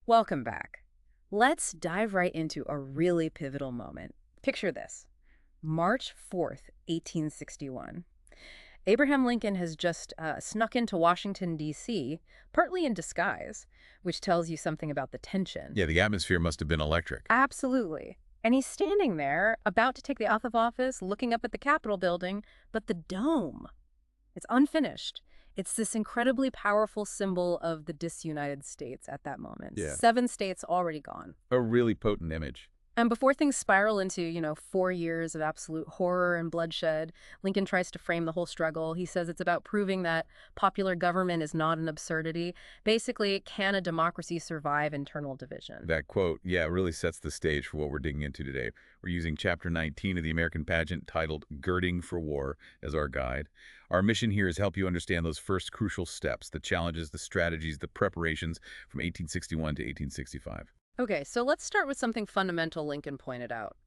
Welcome back. Let's dive right into a really pivotal moment. Picture this. March 4th, 1861. Abraham Lincoln has just snuck into Washington, D.C., partly in disguise, which tells you something about the tension. Yeah, the atmosphere must have been electric. Absolutely. And he's standing there, about to take the oath of office, looking up at the Capitol building, but the dome, it's unfinished. It's this incredibly powerful symbol of the disunited states at that moment. Yeah. 7 states already gone. A really potent image. And before things spiral into, 4 years of absolute horror and bloodshed, Lincoln tries to frame the whole struggle. He says it's about proving that popular government is not an absurdity. Basically, can a democracy survive internal division? That quote, really sets the stage for what we're digging into today. We're using Chapter 19 of the American Pageant titled Girding for War as our guide. Our mission here is help you understand those first crucial steps, the challenges, the strategies, the preparations from 1861 to 1865. Okay, so let's start with something fundamental Lincoln pointed out.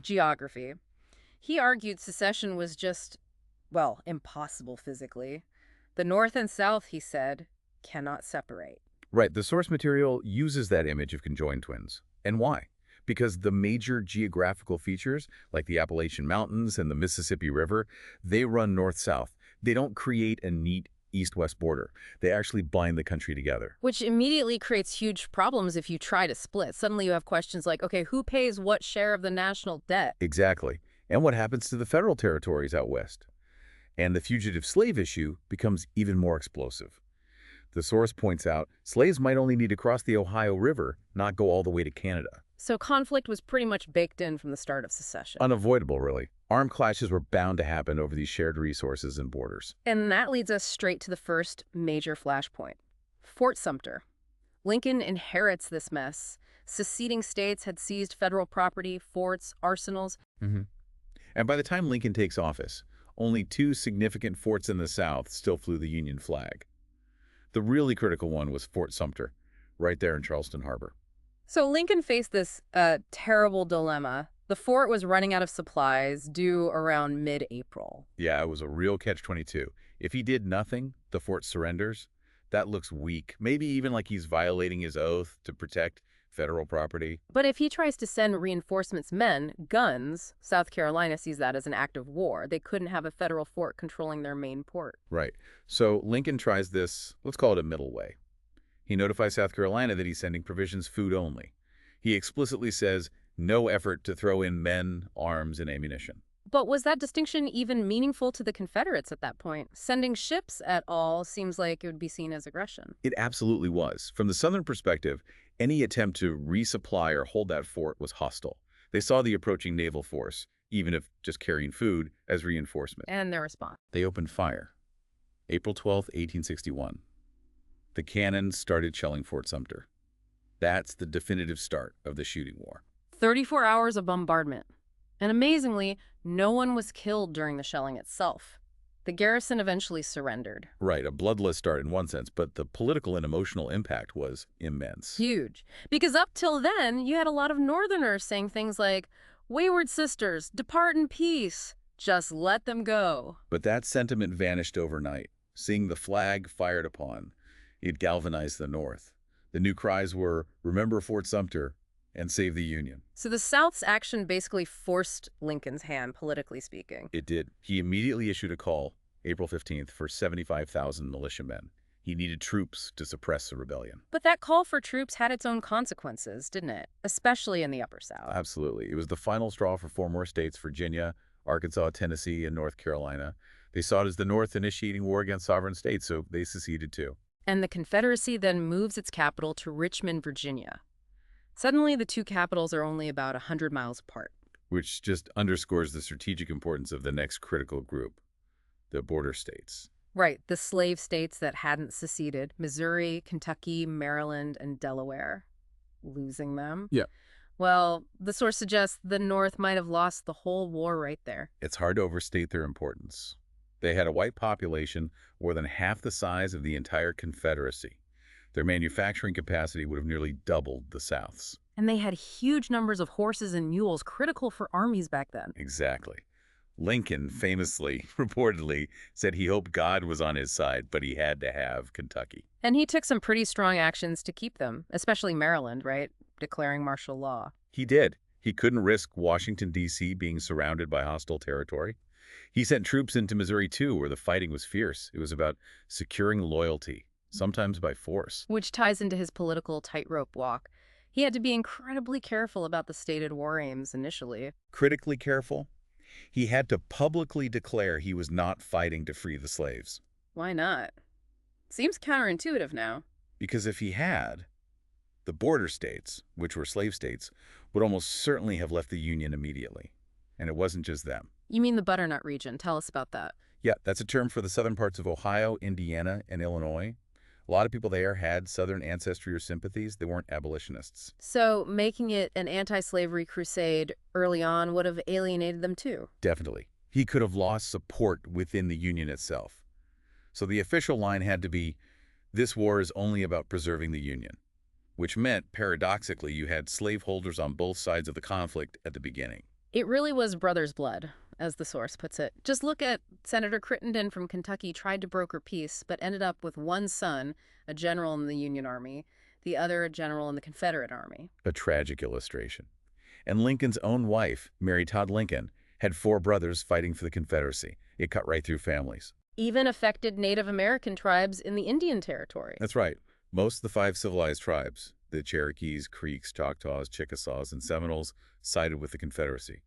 Geography. He argued secession was just, impossible physically. The North and South, he said, cannot separate. Right, the source material uses that image of conjoined twins. And why? Because the major geographical features, like the Appalachian Mountains and the Mississippi River, they run north-south. They don't create a neat east-west border. They actually bind the country together. Which immediately creates huge problems if you try to split. Suddenly you have questions like, okay, who pays what share of the national debt? Exactly. And what happens to the federal territories out west? And the fugitive slave issue becomes even more explosive. The source points out slaves might only need to cross the Ohio River, not go all the way to Canada. So conflict was pretty much baked in from the start of secession. Unavoidable, really. Armed clashes were bound to happen over these shared resources and borders. And that leads us straight to the first major flashpoint. Fort Sumter. Lincoln inherits this mess. Seceding states had seized federal property, forts, arsenals. And by the time Lincoln takes office, only 2 significant forts in the South still flew the Union flag. The really critical one was Fort Sumter, right there in Charleston Harbor. So Lincoln faced this terrible dilemma. The fort was running out of supplies due around mid-April. Yeah, it was a real catch-22. If he did nothing, the fort surrenders. That looks weak. Maybe even like he's violating his oath to protect federal property. But if he tries to send reinforcements, guns, South Carolina sees that as an act of war. They couldn't have a federal fort controlling their main port. Right. So Lincoln tries this, let's call it a middle way. He notifies South Carolina that he's sending provisions, food only. He explicitly says no effort to throw in men, arms, and ammunition. But was that distinction even meaningful to the Confederates at that point? Sending ships at all seems like it would be seen as aggression. It absolutely was. From the Southern perspective, any attempt to resupply or hold that fort was hostile. They saw the approaching naval force, even if just carrying food, as reinforcement. And their response. They opened fire. April 12, 1861. The cannon started shelling Fort Sumter. That's the definitive start of the shooting war. 34 hours of bombardment. And amazingly, no one was killed during the shelling itself. The garrison eventually surrendered. Right, a bloodless start in one sense, but the political and emotional impact was immense. Huge. Because up till then, you had a lot of Northerners saying things like, "Wayward sisters, depart in peace. Just let them go." But that sentiment vanished overnight. Seeing the flag fired upon, it galvanized the North. The new cries were, "Remember Fort Sumter," and "Save the Union." So the South's action basically forced Lincoln's hand, politically speaking. It did. He immediately issued a call, April 15th, for 75,000 militiamen. He needed troops to suppress the rebellion. But that call for troops had its own consequences, didn't it? Especially in the Upper South. Absolutely. It was the final straw for 4 more states, Virginia, Arkansas, Tennessee, and North Carolina. They saw it as the North initiating war against sovereign states, so they seceded too. And the Confederacy then moves its capital to Richmond, Virginia. Suddenly, the 2 capitals are only about 100 miles apart. Which just underscores the strategic importance of the next critical group, the border states. Right, the slave states that hadn't seceded, Missouri, Kentucky, Maryland, and Delaware. Losing them? Yeah. Well, the source suggests the North might have lost the whole war right there. It's hard to overstate their importance. They had a white population more than half the size of the entire Confederacy. Their manufacturing capacity would have nearly doubled the South's. And they had huge numbers of horses and mules, critical for armies back then. Exactly. Lincoln famously, reportedly, said he hoped God was on his side, but he had to have Kentucky. And he took some pretty strong actions to keep them, especially Maryland, right? Declaring martial law. He did. He couldn't risk Washington, D.C. being surrounded by hostile territory. He sent troops into Missouri, too, where the fighting was fierce. It was about securing loyalty, sometimes by force. Which ties into his political tightrope walk. He had to be incredibly careful about the stated war aims initially. Critically careful, he had to publicly declare he was not fighting to free the slaves. Why not? Seems counterintuitive now. Because if he had, the border states, which were slave states, would almost certainly have left the Union immediately. And it wasn't just them. You mean the butternut region. Tell us about that. Yeah, that's a term for the southern parts of Ohio, Indiana, and Illinois. A lot of people there had Southern ancestry or sympathies. They weren't abolitionists. So making it an anti-slavery crusade early on would have alienated them too. Definitely. He could have lost support within the Union itself. So the official line had to be, this war is only about preserving the Union, which meant, paradoxically, you had slaveholders on both sides of the conflict at the beginning. It really was brother's blood, as the source puts it. Just look at Senator Crittenden from Kentucky tried to broker peace, but ended up with one son, a general in the Union Army, the other a general in the Confederate Army. A tragic illustration. And Lincoln's own wife, Mary Todd Lincoln, had 4 brothers fighting for the Confederacy. It cut right through families. Even affected Native American tribes in the Indian Territory. That's right. Most of the 5 civilized tribes, the Cherokees, Creeks, Choctaws, Chickasaws, and Seminoles, sided with the Confederacy,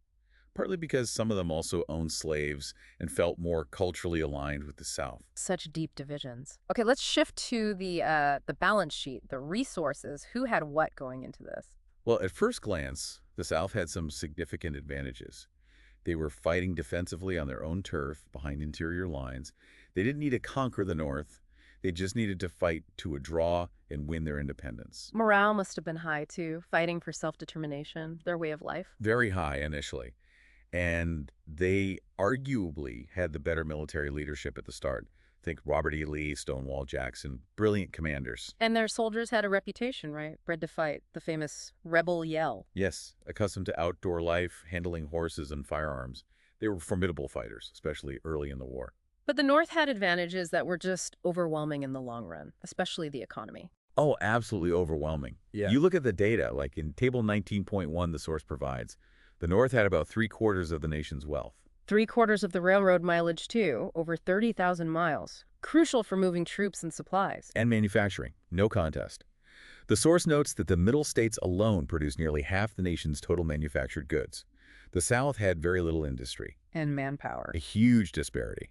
partly because some of them also owned slaves and felt more culturally aligned with the South. Such deep divisions. Okay, let's shift to the balance sheet, the resources. Who had what going into this? Well, at first glance, the South had some significant advantages. They were fighting defensively on their own turf behind interior lines. They didn't need to conquer the North. They just needed to fight to a draw and win their independence. Morale must have been high, too, fighting for self-determination, their way of life. Very high initially. And they arguably had the better military leadership at the start. Think Robert E. Lee, Stonewall Jackson, brilliant commanders. And their soldiers had a reputation, right? Bred to fight, the famous rebel yell. Yes, accustomed to outdoor life, handling horses and firearms. They were formidable fighters, especially early in the war. But the North had advantages that were just overwhelming in the long run, especially the economy. Oh, absolutely overwhelming. Yeah. You look at the data, like in Table 19.1 the source provides, the North had about 3/4 of the nation's wealth. 3/4 of the railroad mileage, too, over 30,000 miles. Crucial for moving troops and supplies. And manufacturing, no contest. The source notes that the middle states alone produced nearly half the nation's total manufactured goods. The South had very little industry. And manpower. A huge disparity.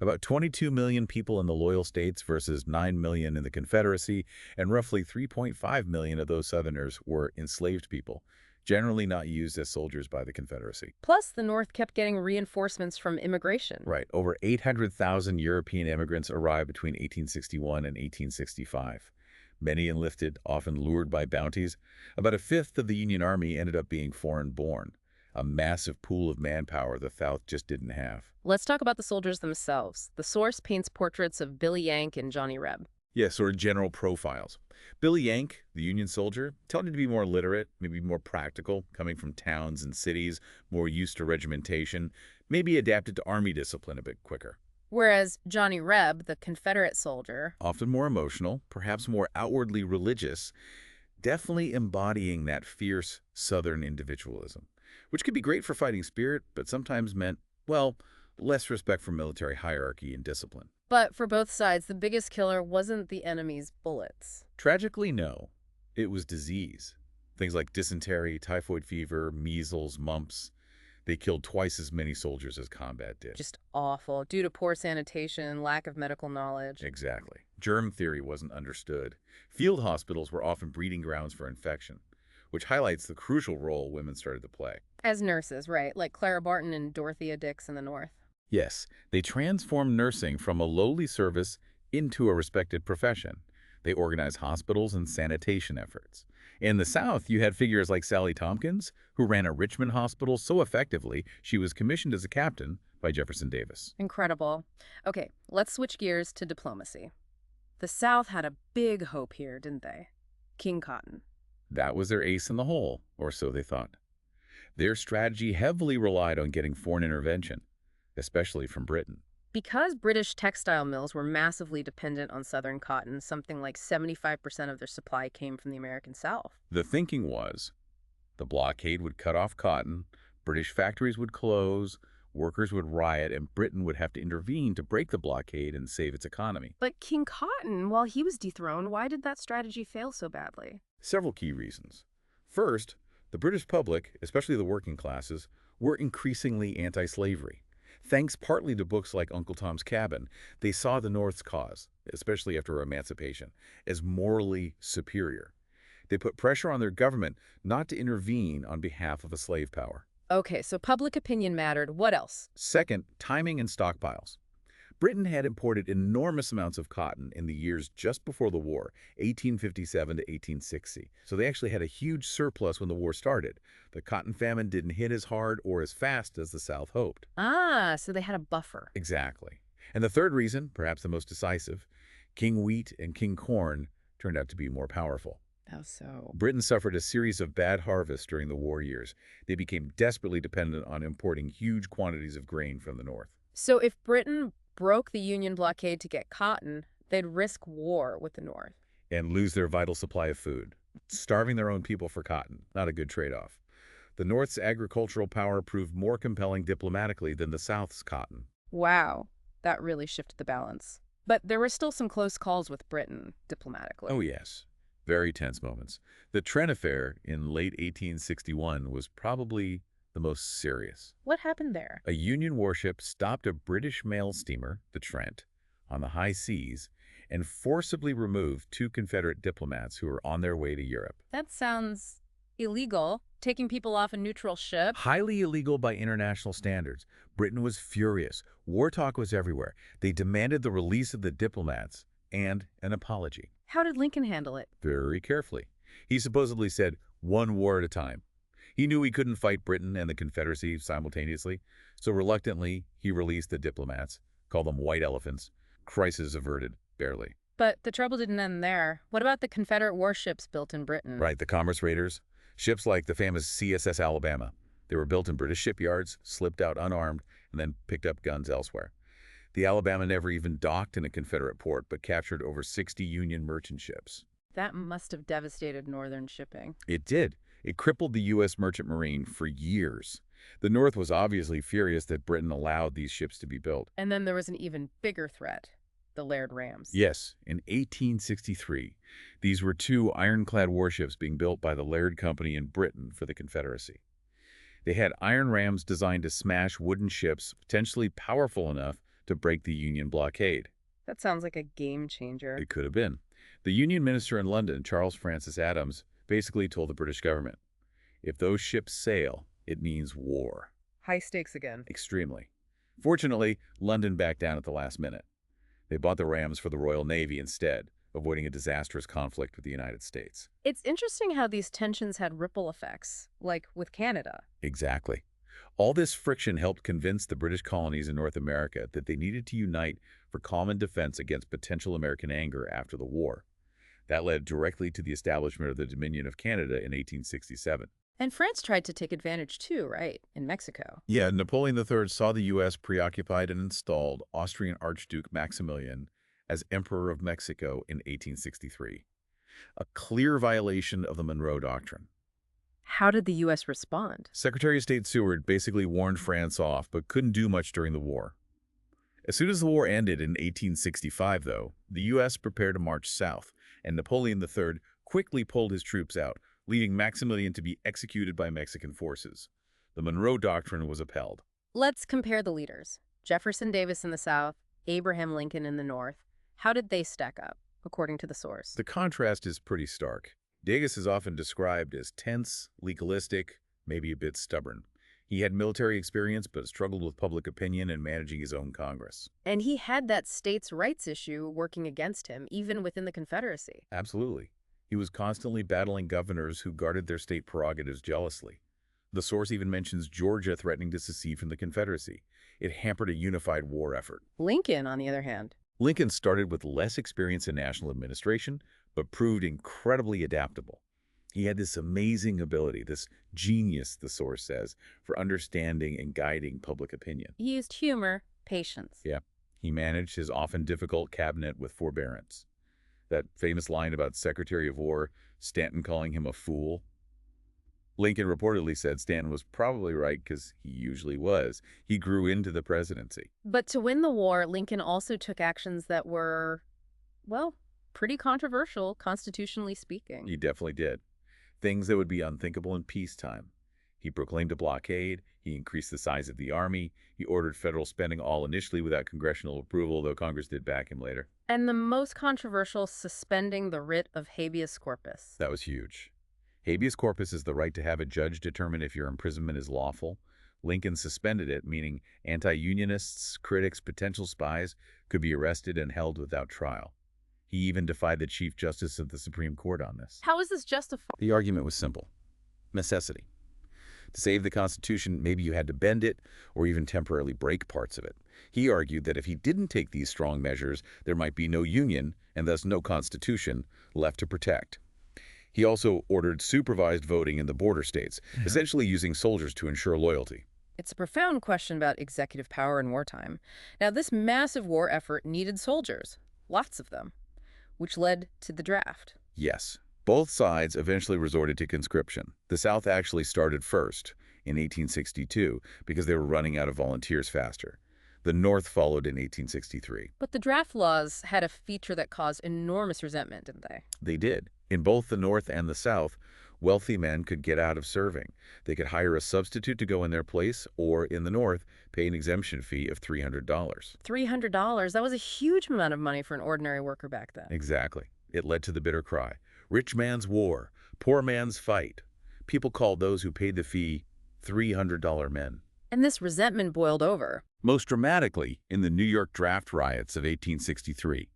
About 22 million people in the loyal states versus 9 million in the Confederacy, and roughly 3.5 million of those Southerners were enslaved people, generally not used as soldiers by the Confederacy. Plus, the North kept getting reinforcements from immigration. Right. Over 800,000 European immigrants arrived between 1861 and 1865. Many enlisted, often lured by bounties. About 1/5 of the Union Army ended up being foreign-born, a massive pool of manpower the South just didn't have. Let's talk about the soldiers themselves. The source paints portraits of Billy Yank and Johnny Reb. Yeah, sort of general profiles. Billy Yank, the Union soldier, tended to be more literate, maybe more practical, coming from towns and cities, more used to regimentation, maybe adapted to army discipline a bit quicker. Whereas Johnny Reb, the Confederate soldier, Often more emotional, perhaps more outwardly religious, definitely embodying that fierce Southern individualism, which could be great for fighting spirit, but sometimes meant, well, less respect for military hierarchy and discipline. but for both sides, the biggest killer wasn't the enemy's bullets. Tragically, no. It was disease. Things like dysentery, typhoid fever, measles, mumps. They killed twice as many soldiers as combat did. Just awful, due to poor sanitation, lack of medical knowledge. Exactly. Germ theory wasn't understood. Field hospitals were often breeding grounds for infection, which highlights the crucial role women started to play. As nurses, right, like Clara Barton and Dorothea Dix in the North. Yes, they transformed nursing from a lowly service into a respected profession. They organized hospitals and sanitation efforts. In the South, you had figures like Sally Tompkins, who ran a Richmond hospital so effectively she was commissioned as a captain by Jefferson Davis. Incredible. Okay, let's switch gears to diplomacy. The South had a big hope here, didn't they? King Cotton. That was their ace in the hole, or so they thought. Their strategy heavily relied on getting foreign intervention. especially from Britain. Because British textile mills were massively dependent on Southern cotton, something like 75% of their supply came from the American South. The thinking was the blockade would cut off cotton, British factories would close, workers would riot, and Britain would have to intervene to break the blockade and save its economy. But King Cotton, while he was dethroned, why did that strategy fail so badly? Several key reasons. First, the British public, especially the working classes, were increasingly anti-slavery. Thanks partly to books like Uncle Tom's Cabin, they saw the North's cause, especially after emancipation, as morally superior. They put pressure on their government not to intervene on behalf of a slave power. Okay, so public opinion mattered. What else? Second, timing and stockpiles. Britain had imported enormous amounts of cotton in the years just before the war, 1857 to 1860. So they actually had a huge surplus when the war started. The cotton famine didn't hit as hard or as fast as the South hoped. Ah, so they had a buffer. Exactly. And the third reason, perhaps the most decisive, King Wheat and King Corn turned out to be more powerful. How so? Britain suffered a series of bad harvests during the war years. They became desperately dependent on importing huge quantities of grain from the north. So if Britain broke the Union blockade to get cotton, they'd risk war with the North. And lose their vital supply of food, starving their own people for cotton. Not a good trade-off. The North's agricultural power proved more compelling diplomatically than the South's cotton. Wow, that really shifted the balance. But there were still some close calls with Britain, diplomatically. Oh, yes. Very tense moments. The Trent Affair in late 1861 was probably the most serious. What happened there? A Union warship stopped a British mail steamer, the Trent, on the high seas and forcibly removed 2 Confederate diplomats who were on their way to Europe. That sounds illegal, taking people off a neutral ship. Highly illegal by international standards. Britain was furious. War talk was everywhere. They demanded the release of the diplomats and an apology. How did Lincoln handle it? Very carefully. He supposedly said, one war at a time. He knew he couldn't fight Britain and the Confederacy simultaneously, so reluctantly, he released the diplomats, called them white elephants. Crisis averted, barely. But the trouble didn't end there. What about the Confederate warships built in Britain? Right, the commerce raiders. Ships like the famous CSS Alabama. They were built in British shipyards, slipped out unarmed, and then picked up guns elsewhere. The Alabama never even docked in a Confederate port, but captured over 60 Union merchant ships. That must have devastated Northern shipping. It did. It crippled the U.S. merchant marine for years. The North was obviously furious that Britain allowed these ships to be built. And then there was an even bigger threat, the Laird Rams. Yes, in 1863, these were 2 ironclad warships being built by the Laird Company in Britain for the Confederacy. They had iron rams designed to smash wooden ships potentially powerful enough to break the Union blockade. That sounds like a game changer. It could have been. The Union minister in London, Charles Francis Adams, basically told the British government, if those ships sail, it means war. High stakes again. Extremely. Fortunately, London backed down at the last minute. They bought the rams for the Royal Navy instead, avoiding a disastrous conflict with the United States. It's interesting how these tensions had ripple effects, like with Canada. Exactly. All this friction helped convince the British colonies in North America that they needed to unite for common defense against potential American anger after the war. That led directly to the establishment of the Dominion of Canada in 1867. And France tried to take advantage too, right, in Mexico? Yeah, Napoleon III saw the U.S. preoccupied and installed Austrian Archduke Maximilian as Emperor of Mexico in 1863. A clear violation of the Monroe Doctrine. How did the U.S. respond? Secretary of State Seward basically warned France off, but couldn't do much during the war. As soon as the war ended in 1865, though, the U.S. prepared to march south, and Napoleon III quickly pulled his troops out, leaving Maximilian to be executed by Mexican forces. The Monroe Doctrine was upheld. Let's compare the leaders. Jefferson Davis in the South, Abraham Lincoln in the North. How did they stack up, according to the source? The contrast is pretty stark. Davis is often described as tense, legalistic, maybe a bit stubborn. He had military experience but struggled with public opinion and managing his own Congress. And he had that states' rights issue working against him, even within the Confederacy. Absolutely. He was constantly battling governors who guarded their state prerogatives jealously. The source even mentions Georgia threatening to secede from the Confederacy. It hampered a unified war effort. Lincoln, on the other hand. Lincoln started with less experience in national administration, but proved incredibly adaptable. He had this amazing ability, this genius, the source says, for understanding and guiding public opinion. He used humor, patience. Yeah, he managed his often difficult cabinet with forbearance. That famous line about Secretary of War Stanton calling him a fool. Lincoln reportedly said Stanton was probably right because he usually was. He grew into the presidency. But to win the war, Lincoln also took actions that were, well, pretty controversial, constitutionally speaking. He definitely did. Things that would be unthinkable in peacetime. He proclaimed a blockade. He increased the size of the army. He ordered federal spending all initially without congressional approval, though Congress did back him later. And the most controversial, suspending the writ of habeas corpus. That was huge. Habeas corpus is the right to have a judge determine if your imprisonment is lawful. Lincoln suspended it, meaning anti-unionists, critics, potential spies could be arrested and held without trial. He even defied the Chief Justice of the Supreme Court on this. How is this justified? The argument was simple. Necessity. To save the Constitution, maybe you had to bend it or even temporarily break parts of it. He argued that if he didn't take these strong measures, there might be no Union and thus no Constitution left to protect. He also ordered supervised voting in the border states, essentially using soldiers to ensure loyalty. It's a profound question about executive power in wartime. Now, this massive war effort needed soldiers, lots of them, which led to the draft. Yes. Both sides eventually resorted to conscription. The South actually started first, in 1862, because they were running out of volunteers faster. The North followed in 1863. But the draft laws had a feature that caused enormous resentment, didn't they? They did. In both the North and the South, wealthy men could get out of serving. They could hire a substitute to go in their place, or in the North, pay an exemption fee of $300. $300, that was a huge amount of money for an ordinary worker back then. Exactly. It led to the bitter cry. Rich man's war, poor man's fight. People called those who paid the fee $300 men. And this resentment boiled over. Most dramatically in the New York Draft Riots of 1863.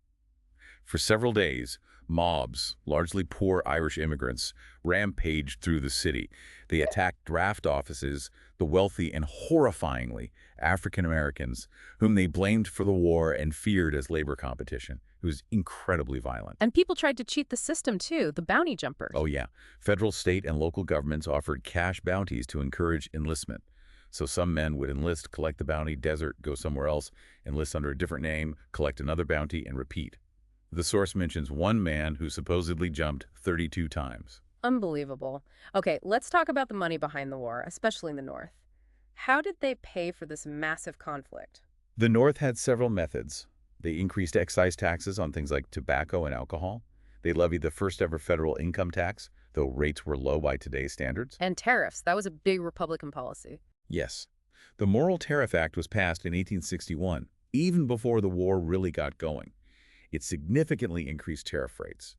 For several days, mobs, largely poor Irish immigrants, rampaged through the city. They attacked draft offices, the wealthy and horrifyingly African Americans, whom they blamed for the war and feared as labor competition. It was incredibly violent. And people tried to cheat the system, too, the bounty jumpers. Oh, yeah. Federal, state, and local governments offered cash bounties to encourage enlistment. So some men would enlist, collect the bounty, desert, go somewhere else, enlist under a different name, collect another bounty, and repeat. The source mentions one man who supposedly jumped 32 times. Unbelievable. Okay, let's talk about the money behind the war, especially in the North. How did they pay for this massive conflict? The North had several methods. They increased excise taxes on things like tobacco and alcohol. They levied the first ever federal income tax, though rates were low by today's standards. And tariffs. That was a big Republican policy. Yes. The Morrill Tariff Act was passed in 1861, even before the war really got going. It significantly increased tariff rates.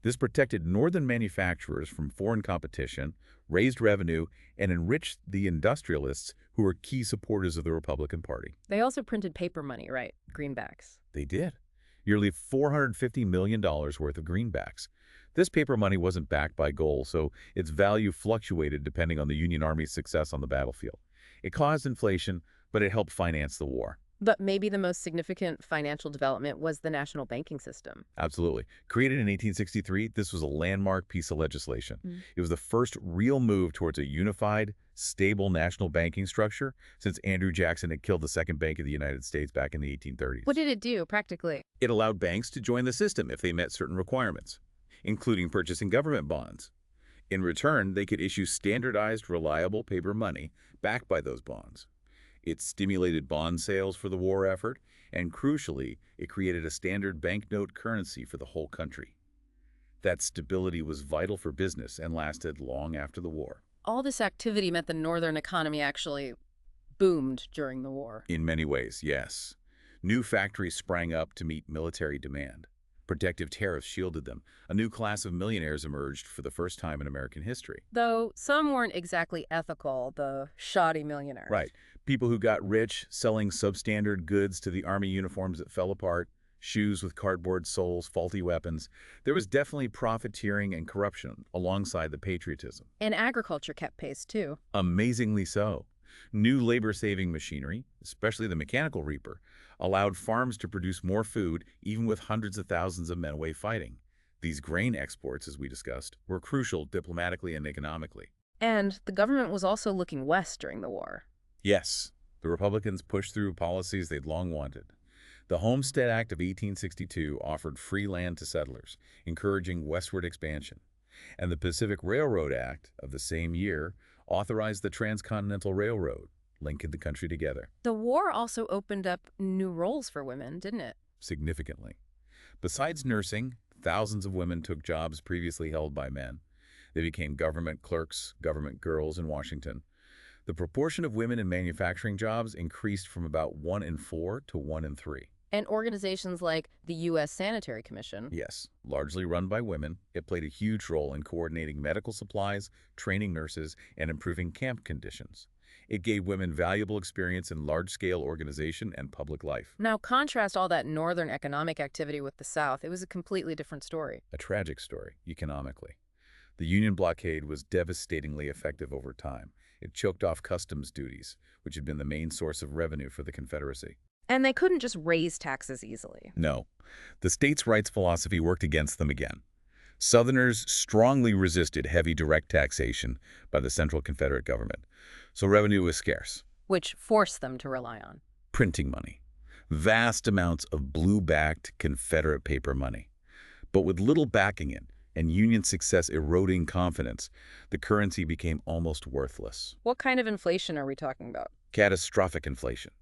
This protected northern manufacturers from foreign competition, raised revenue, and enriched the industrialists who were key supporters of the Republican Party. They also printed paper money, right? Greenbacks. They did. Nearly $450 million worth of greenbacks. This paper money wasn't backed by gold, so its value fluctuated depending on the Union Army's success on the battlefield. It caused inflation, but it helped finance the war. But maybe the most significant financial development was the national banking system. Absolutely. Created in 1863, this was a landmark piece of legislation. It was the first real move towards a unified, stable national banking structure since Andrew Jackson had killed the second bank of the United States back in the 1830s. What did it do, practically? It allowed banks to join the system if they met certain requirements, including purchasing government bonds. In return, they could issue standardized, reliable paper money backed by those bonds. It stimulated bond sales for the war effort, and crucially, it created a standard banknote currency for the whole country. That stability was vital for business and lasted long after the war. All this activity meant the northern economy actually boomed during the war. In many ways, yes. New factories sprang up to meet military demand. Protective tariffs shielded them. A new class of millionaires emerged for the first time in American history. Though some weren't exactly ethical, the shoddy millionaires. Right. People who got rich selling substandard goods to the army uniforms that fell apart, shoes with cardboard soles, faulty weapons. There was definitely profiteering and corruption alongside the patriotism. And agriculture kept pace, too. Amazingly so. New labor-saving machinery, especially the mechanical reaper, allowed farms to produce more food even with hundreds of thousands of men away fighting. These grain exports, as we discussed, were crucial diplomatically and economically. And the government was also looking west during the war. Yes, the Republicans pushed through policies they'd long wanted. The Homestead Act of 1862 offered free land to settlers, encouraging westward expansion. And the Pacific Railroad Act of the same year authorized the Transcontinental Railroad, linking the country together. The war also opened up new roles for women, didn't it? Significantly. Besides nursing, thousands of women took jobs previously held by men. They became government clerks, government girls in Washington. The proportion of women in manufacturing jobs increased from about 1 in 4 to 1 in 3. And organizations like the U.S. Sanitary Commission. Yes, largely run by women, it played a huge role in coordinating medical supplies, training nurses, and improving camp conditions. It gave women valuable experience in large-scale organization and public life. Now contrast all that northern economic activity with the South. It was a completely different story. A tragic story, economically. The Union blockade was devastatingly effective over time. It choked off customs duties, which had been the main source of revenue for the Confederacy. And they couldn't just raise taxes easily. No. The states' rights philosophy worked against them again. Southerners strongly resisted heavy direct taxation by the central Confederate government, so revenue was scarce. Which forced them to rely on Printing money. Vast amounts of blue-backed Confederate paper money. But with little backing it, and Union success eroding confidence, the currency became almost worthless. What kind of inflation are we talking about? Catastrophic inflation.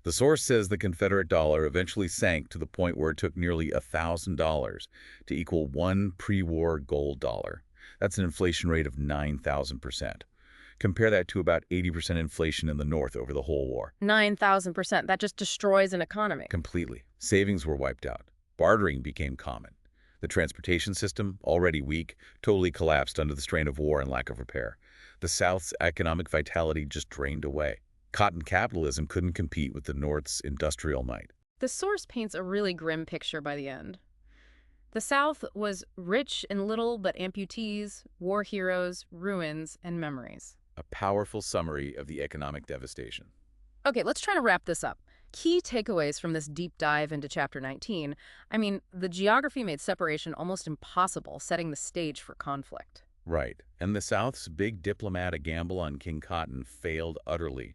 The source says the Confederate dollar eventually sank to the point where it took nearly $1,000 to equal one pre-war gold dollar. That's an inflation rate of 9,000%. Compare that to about 80% inflation in the North over the whole war. 9,000%. That just destroys an economy. Completely. Savings were wiped out. Bartering became common. The transportation system, already weak, totally collapsed under the strain of war and lack of repair. The South's economic vitality just drained away. Cotton capitalism couldn't compete with the North's industrial might. The source paints a really grim picture by the end. The South was rich in little but amputees, war heroes, ruins, and memories. A powerful summary of the economic devastation. Okay, let's try to wrap this up. Key takeaways from this deep dive into Chapter 19. The geography made separation almost impossible, setting the stage for conflict. Right. And the South's big diplomatic gamble on King Cotton failed utterly,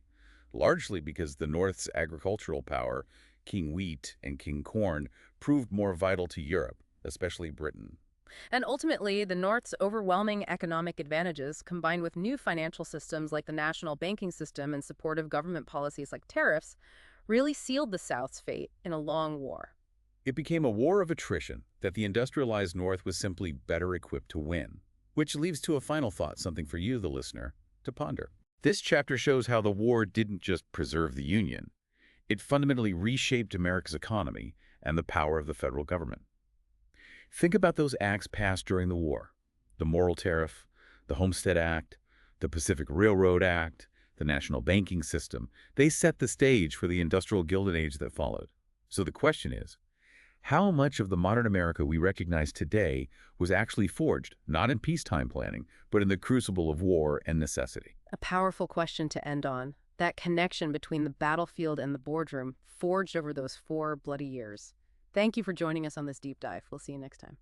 largely because the North's agricultural power, King Wheat and King Corn, proved more vital to Europe, especially Britain. And ultimately, the North's overwhelming economic advantages, combined with new financial systems like the national banking system and supportive government policies like tariffs, really sealed the South's fate in a long war. It became a war of attrition that the industrialized North was simply better equipped to win. Which leads to a final thought, something for you, the listener, to ponder. This chapter shows how the war didn't just preserve the Union. It fundamentally reshaped America's economy and the power of the federal government. Think about those acts passed during the war. The Morrill Tariff, the Homestead Act, the Pacific Railroad Act, the national banking system. They set the stage for the industrial Gilded Age that followed. So the question is, how much of the modern America we recognize today was actually forged, not in peacetime planning, but in the crucible of war and necessity? A powerful question to end on. That connection between the battlefield and the boardroom forged over those 4 bloody years. Thank you for joining us on this deep dive. We'll see you next time.